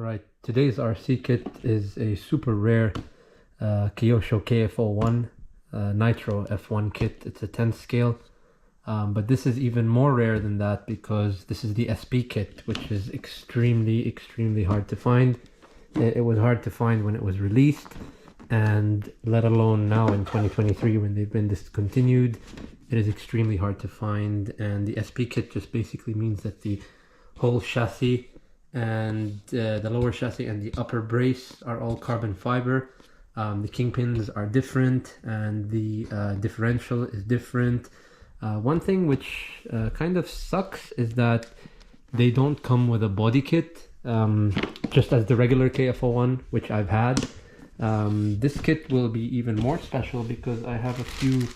Alright, today's RC kit is a super rare Kyosho KF01 Nitro F1 kit. It's a 10th scale, but this is even more rare than that because this is the SP kit, which is extremely hard to find. It was hard to find when it was released, and let alone now in 2023 when they've been discontinued. It is extremely hard to find, and the SP kit just basically means that the whole chassis and the lower chassis and the upper brace are all carbon fiber. The kingpins are different, and the differential is different. One thing which kind of sucks is that they don't come with a body kit, just as the regular KF01, which I've had. This kit will be even more special because I have a few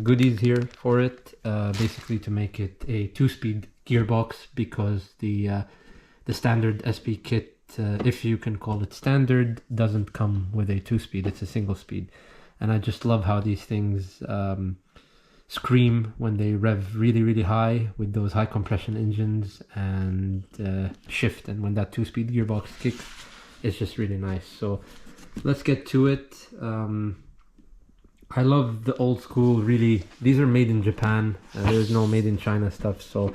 goodies here for it, basically to make it a 2-speed gearbox, because the standard SP kit, if you can call it standard, doesn't come with a 2-speed. It's a single speed, and I just love how these things scream when they rev really high with those high compression engines and shift, and when that 2-speed gearbox kicks, it's just really nice. So let's get to it. I love the old school, really. These are made in Japan. There's no made in China stuff, so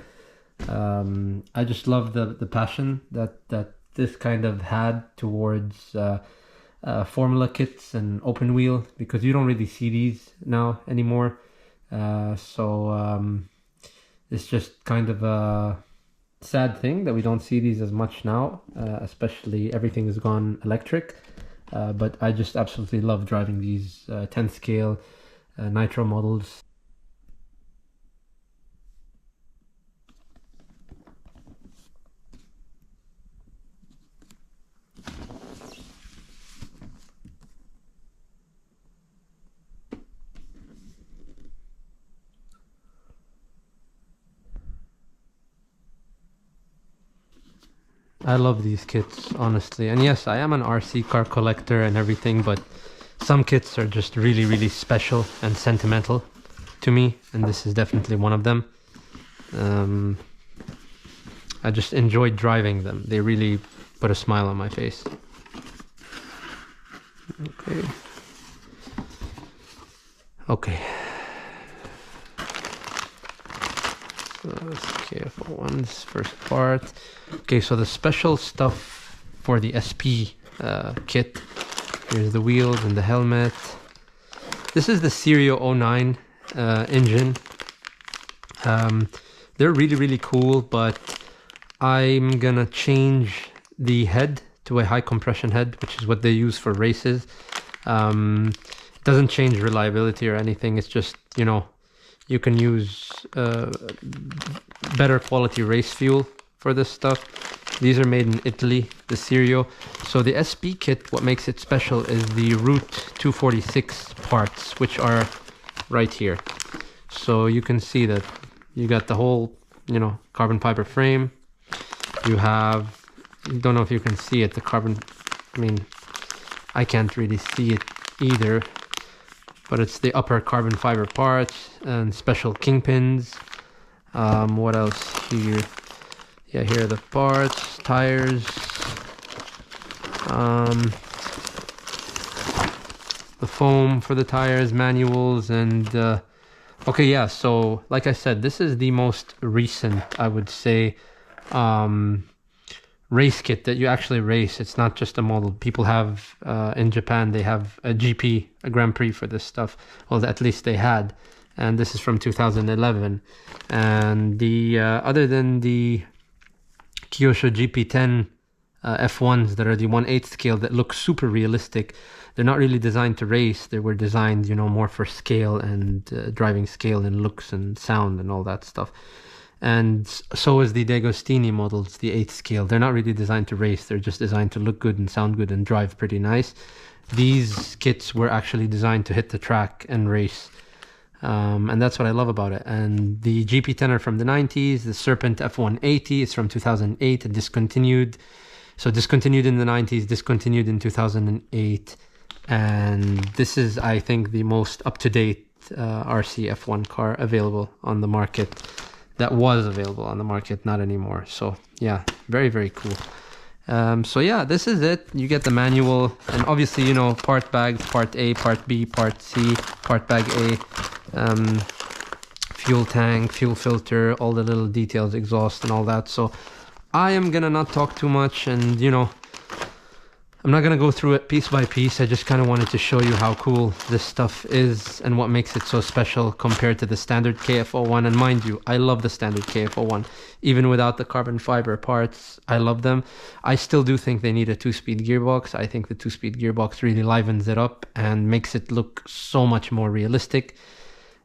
I just love the passion that this kind of had towards formula kits and open wheel, because you don't really see these now anymore. So it's just kind of a sad thing that we don't see these as much now, especially everything has gone electric. But I just absolutely love driving these 10th scale Nitro models. I love these kits, honestly. And yes, I am an RC car collector and everything, but some kits are just really special and sentimental to me, and this is definitely one of them. I just enjoyed driving them. They really put a smile on my face. Okay. So this KF01's first part. Okay, so the special stuff for the SP kit. Here's the wheels and the helmet. This is the Serio 09 engine. They're really cool, but I'm gonna change the head to a high compression head, which is what they use for races. It doesn't change reliability or anything. It's just, you know, you can use better quality race fuel for this stuff. These are made in Italy, the Serio. So the SP kit, what makes it special is the Route 246 parts, which are right here. So you can see that you got the whole, you know, carbon fiber frame. You have, don't know if you can see it, the carbon, I mean, I can't really see it either, but it's the upper carbon fiber parts and special kingpins. What else here? Yeah, here are the parts, tires, the foam for the tires, manuals, and okay, yeah, so like I said, this is the most recent, I would say, race kit that you actually race. It's not just a model. People have, in Japan, they have a GP, a Grand Prix for this stuff. Well, at least they had. And this is from 2011. And the other than the Kyosho GP10 F1s that are the 1/8 scale that look super realistic, they're not really designed to race. They were designed, you know, more for scale and driving scale and looks and sound and all that stuff. And so is the D'Agostini models, the 8th scale. They're not really designed to race. They're just designed to look good and sound good and drive pretty nice. These kits were actually designed to hit the track and race. And that's what I love about it. And the GP10 are from the 90s. The Serpent F180 is from 2008 and discontinued. So discontinued in the 90s, discontinued in 2008. And this is, I think, the most up-to-date RC F1 car available on the market. That was available on the market, not anymore. So yeah, very cool. So yeah, this is it. You get the manual, and obviously, you know, part bags, part A, part B, part C, part bag A, fuel tank, fuel filter, all the little details, exhaust and all that. So I am gonna not talk too much, and you know, I'm not gonna go through it piece by piece. I just kind of wanted to show you how cool this stuff is and what makes it so special compared to the standard KF01. And mind you, I love the standard KF01. Even without the carbon fiber parts, I love them. I still do think they need a 2-speed gearbox. I think the 2-speed gearbox really livens it up and makes it look so much more realistic.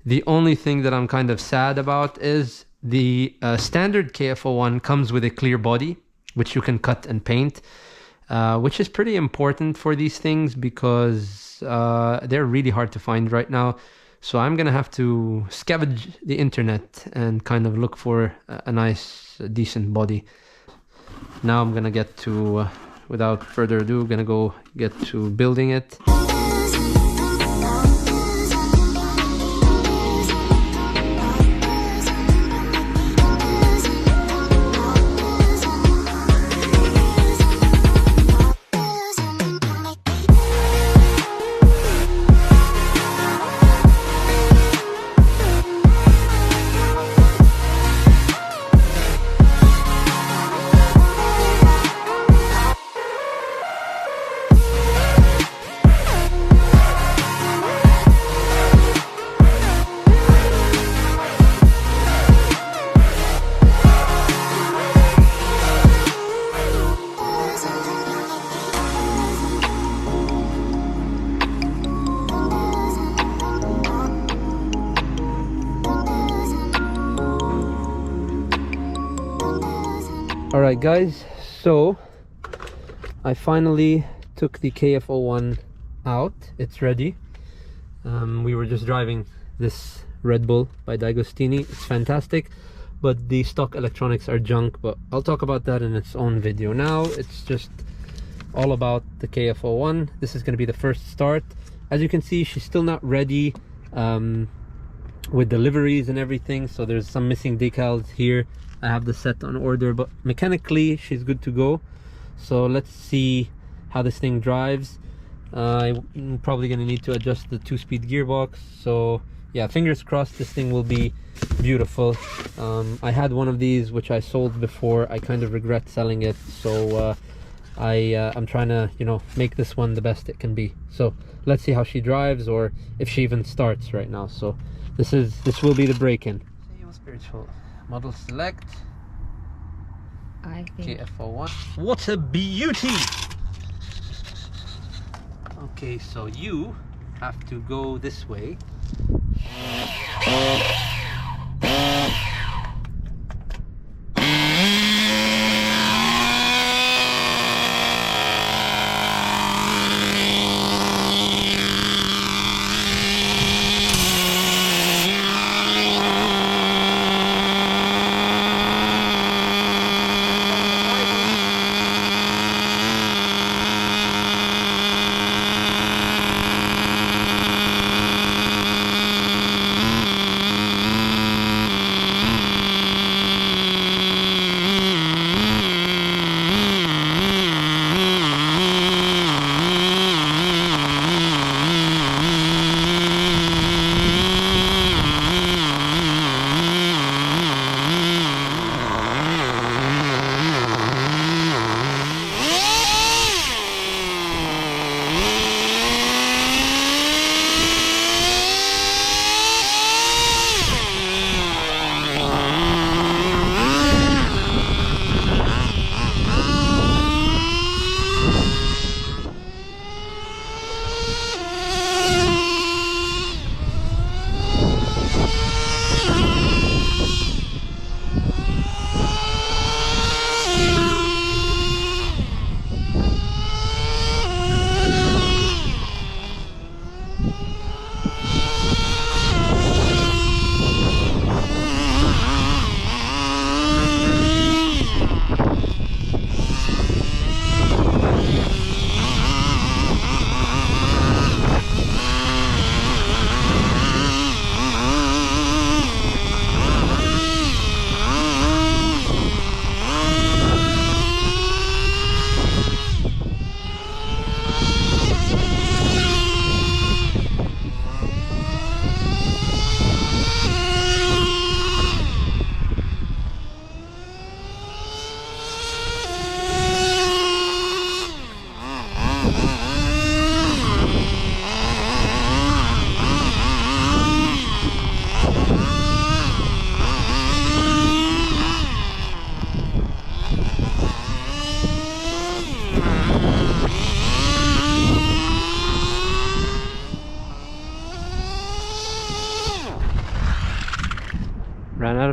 The only thing that I'm kind of sad about is the standard KF01 comes with a clear body, which you can cut and paint. Which is pretty important for these things because they're really hard to find right now. So I'm gonna have to scavenge the internet and kind of look for a nice, decent body. Now I'm gonna get to, without further ado, gonna go get to building it. Alright guys, so I finally took the KF01 out. It's ready. We were just driving this Red Bull by D'Agostini. It's fantastic, but the stock electronics are junk, but I'll talk about that in its own video. Now it's just all about the KF01. This is going to be the first start. As you can see, she's still not ready with deliveries and everything, so there's some missing decals here. I have the set on order, but mechanically she's good to go. So let's see how this thing drives. I'm probably going to need to adjust the 2-speed gearbox. So yeah, fingers crossed this thing will be beautiful. I had one of these which I sold before. I kind of regret selling it, so I'm trying to, you know, make this one the best it can be. So let's see how she drives, or if she even starts right now. So this will be the break-in. Spiritual model select. I think KF01. What a beauty! Okay, so you have to go this way.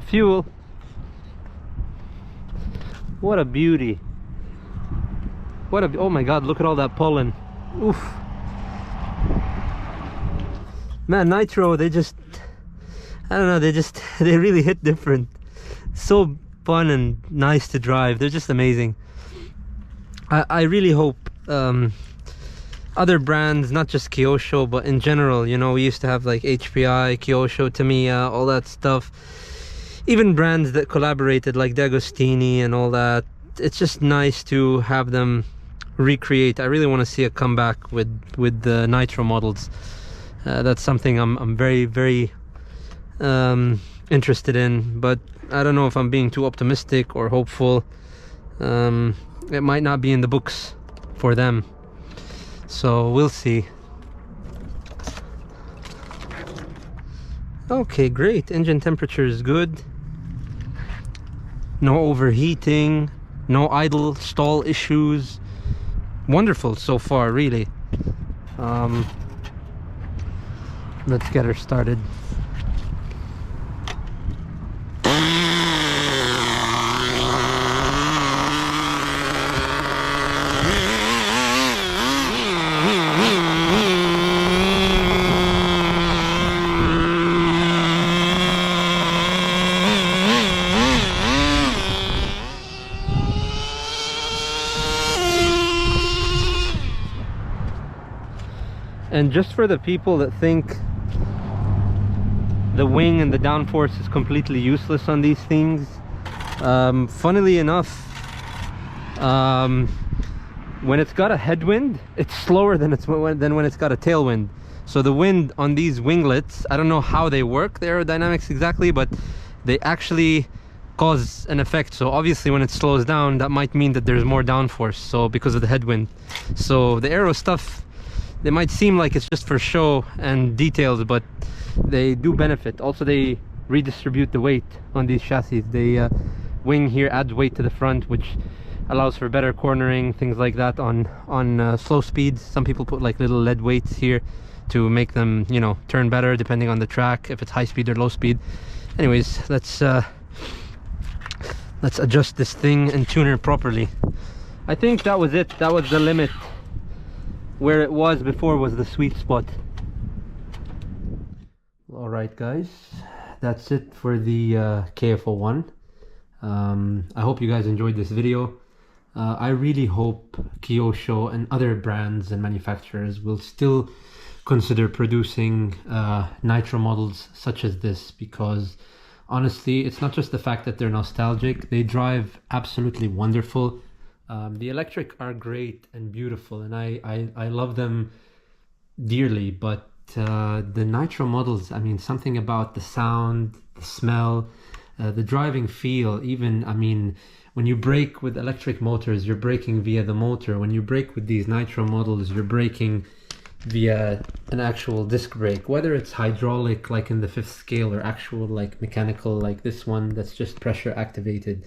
of fuel. What a beauty. Oh my god, look at all that pollen. Oof. Man, Nitro, they just, I don't know, they really hit different. So fun and nice to drive. They're just amazing. I really hope other brands, not just Kyosho, but in general, you know, we used to have like HPI, Kyosho, Tamiya, all that stuff. Even brands that collaborated like D'Agostini and all that. It's just nice to have them recreate. I really want to see a comeback with the Nitro models. That's something I'm very, very interested in, but I don't know if I'm being too optimistic or hopeful. It might not be in the books for them, so we'll see. Okay, great. Engine temperature is good. No overheating, no idle stall issues. Wonderful so far, really. Let's get her started. And just for the people that think the wing and the downforce is completely useless on these things, funnily enough, when it's got a headwind, it's slower than when it's got a tailwind. So the wind on these winglets, I don't know how they work, the aerodynamics exactly, but they actually cause an effect. So obviously when it slows down, that might mean that there's more downforce, so because of the headwind. So the aero stuff, they might seem like it's just for show and details, but they do benefit. Also, they redistribute the weight on these chassis. The wing here adds weight to the front, which allows for better cornering, things like that on slow speeds. Some people put like little lead weights here to make them, you know, turn better depending on the track, if it's high speed or low speed. Anyways, let's adjust this thing and tune her properly. I think that was it. That was the limit. Where it was before was the sweet spot. All right, guys, that's it for the KF01. I hope you guys enjoyed this video. I really hope Kyosho and other brands and manufacturers will still consider producing Nitro models such as this, because honestly, it's not just the fact that they're nostalgic, they drive absolutely wonderful. The electric are great and beautiful, and I love them dearly, but the Nitro models, I mean, something about the sound, the smell, the driving feel, even, I mean, when you brake with electric motors, you're braking via the motor. When you brake with these Nitro models, you're braking via an actual disc brake, whether it's hydraulic like in the 5th scale or actual like mechanical like this one that's just pressure activated.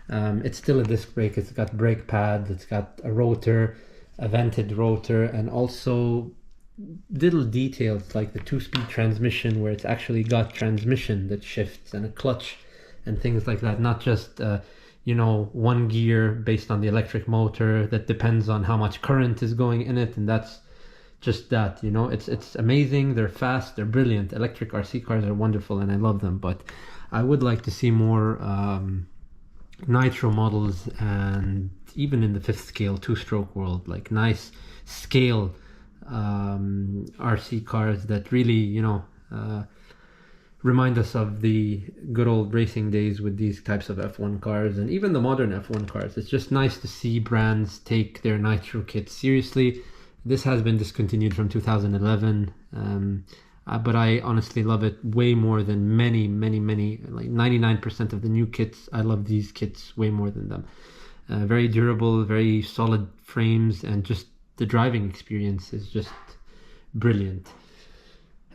It's still a disc brake. It's got brake pads, it's got a rotor, a vented rotor, and also little details like the 2-speed transmission where it's actually got transmission that shifts and a clutch and things like that, not just you know, one gear based on the electric motor that depends on how much current is going in it, and that's just that, you know. It's amazing. They're fast, they're brilliant. Electric RC cars are wonderful and I love them, but I would like to see more Nitro models, and even in the 5th scale 2-stroke world, like nice scale RC cars that really, you know, remind us of the good old racing days with these types of F1 cars, and even the modern F1 cars. It's just nice to see brands take their Nitro kits seriously. This has been discontinued from 2011, but I honestly love it way more than many, like 99% of the new kits. I love these kits way more than them. Very durable, very solid frames, and just the driving experience is just brilliant.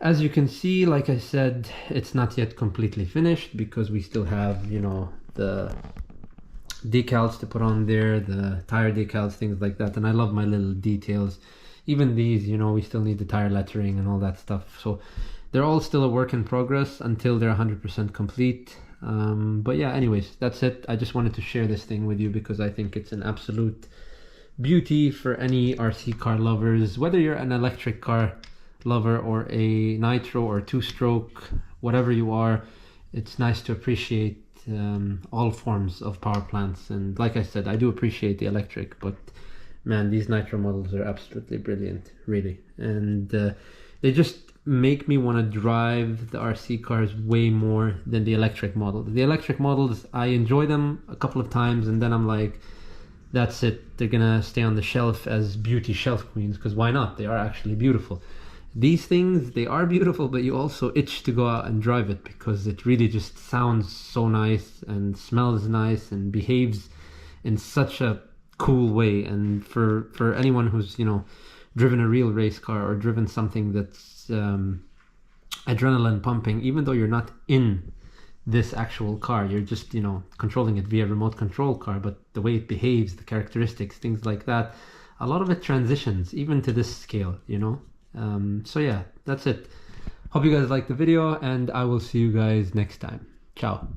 As you can see, like I said, it's not yet completely finished because we still have, you know, the decals to put on there, the tire decals, things like that. And I love my little details. Even these, you know, we still need the tire lettering and all that stuff. So they're all still a work in progress until they're 100% complete. But yeah, anyways, that's it. I just wanted to share this thing with you because I think it's an absolute beauty for any RC car lovers, whether you're an electric car lover or a nitro or two-stroke, whatever you are. It's nice to appreciate all forms of power plants. And like I said, I do appreciate the electric, but man, these nitro models are absolutely brilliant, really. And they just make me want to drive the RC cars way more than the electric model. The electric models, I enjoy them a couple of times and then I'm like, that's it, they're gonna stay on the shelf as beauty shelf queens, because why not? They are actually beautiful. These things, they are beautiful, but you also itch to go out and drive it because it really just sounds so nice and smells nice and behaves in such a cool way. And for anyone who's, you know, driven a real race car or driven something that's adrenaline pumping, even though you're not in this actual car, you're just, you know, controlling it via remote control car, but the way it behaves, the characteristics, things like that, a lot of it transitions even to this scale, you know. So yeah, that's it. Hope you guys liked the video and I will see you guys next time. Ciao.